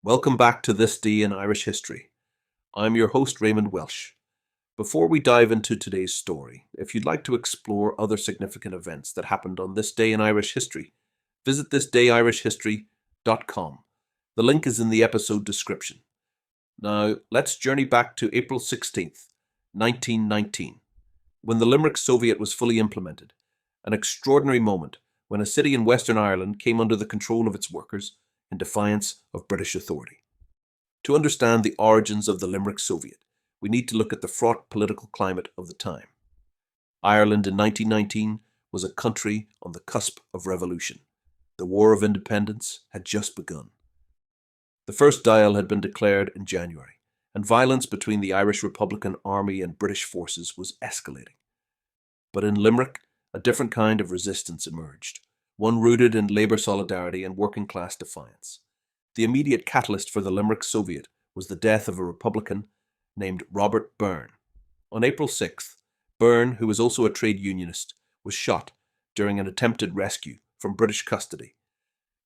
Welcome back to This Day in Irish History. I'm your host, Raymond Welsh. Before we dive into today's story, if you'd like to explore other significant events that happened on this day in Irish history, visit thisdayirishhistory.com. The link is in the episode description. Now, let's journey back to April 16th, 1919, when the Limerick Soviet was fully implemented, an extraordinary moment when a city in Western Ireland came under the control of its workers in defiance of British authority. To understand the origins of the Limerick Soviet, we need to look at the fraught political climate of the time. Ireland in 1919 was a country on the cusp of revolution. The War of Independence had just begun. The first Dial had been declared in January, and violence between the Irish Republican Army and British forces was escalating. But in Limerick, a different kind of resistance emerged, one rooted in labour solidarity and working class defiance. The immediate catalyst for the Limerick Soviet was the death of a Republican named Robert Byrne. On April 6th, Byrne, who was also a trade unionist, was shot during an attempted rescue from British custody.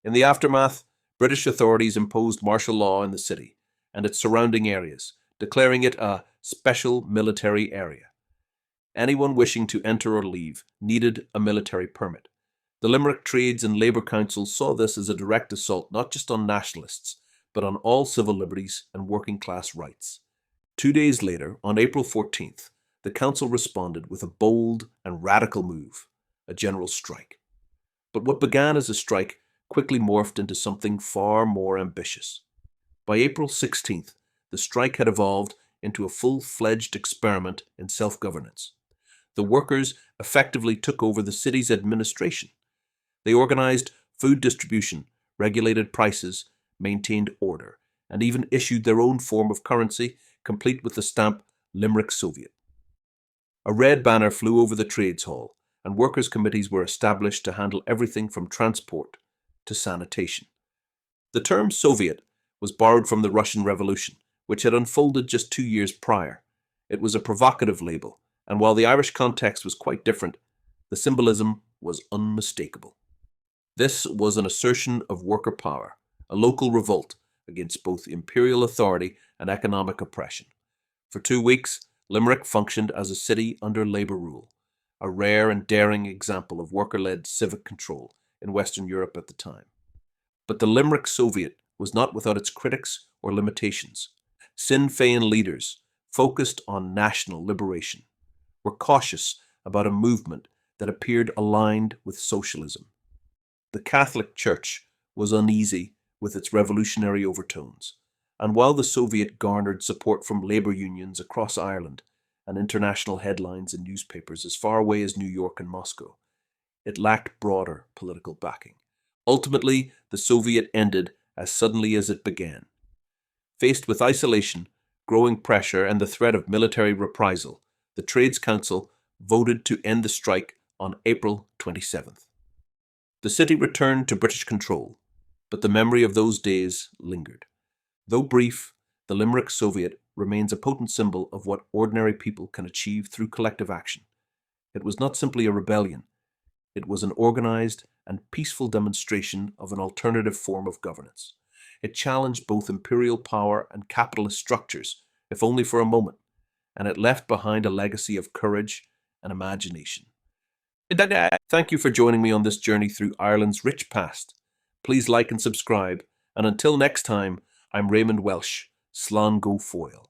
In the aftermath, British authorities imposed martial law in the city and its surrounding areas, declaring it a special military area. Anyone wishing to enter or leave needed a military permit. The Limerick Trades and Labour Councils saw this as a direct assault not just on nationalists, but on all civil liberties and working class rights. 2 days later, on April 14th, the council responded with a bold and radical move, a general strike. But what began as a strike quickly morphed into something far more ambitious. By April 16th, the strike had evolved into a full-fledged experiment in self-governance. The workers effectively took over the city's administration. They organized food distribution, regulated prices, maintained order, and even issued their own form of currency, complete with the stamp Limerick Soviet. A red banner flew over the trades hall, and workers' committees were established to handle everything from transport to sanitation. The term Soviet was borrowed from the Russian Revolution, which had unfolded just 2 years prior. It was a provocative label, and while the Irish context was quite different, the symbolism was unmistakable. This was an assertion of worker power, a local revolt against both imperial authority and economic oppression. For 2 weeks, Limerick functioned as a city under labour rule, a rare and daring example of worker-led civic control in Western Europe at the time. But the Limerick Soviet was not without its critics or limitations. Sinn Féin leaders, focused on national liberation, were cautious about a movement that appeared aligned with socialism. The Catholic Church was uneasy with its revolutionary overtones, and while the Soviet garnered support from labour unions across Ireland and international headlines in newspapers as far away as New York and Moscow, it lacked broader political backing. Ultimately, the Soviet ended as suddenly as it began. Faced with isolation, growing pressure, and the threat of military reprisal, the Trades Council voted to end the strike on April 27th. The city returned to British control, but the memory of those days lingered. Though brief, the Limerick Soviet remains a potent symbol of what ordinary people can achieve through collective action. It was not simply a rebellion. It was an organized and peaceful demonstration of an alternative form of governance. It challenged both imperial power and capitalist structures, if only for a moment, and it left behind a legacy of courage and imagination. Thank you for joining me on this journey through Ireland's rich past. Please like and subscribe, and until next time, I'm Raymond Welsh, Slán go Foil.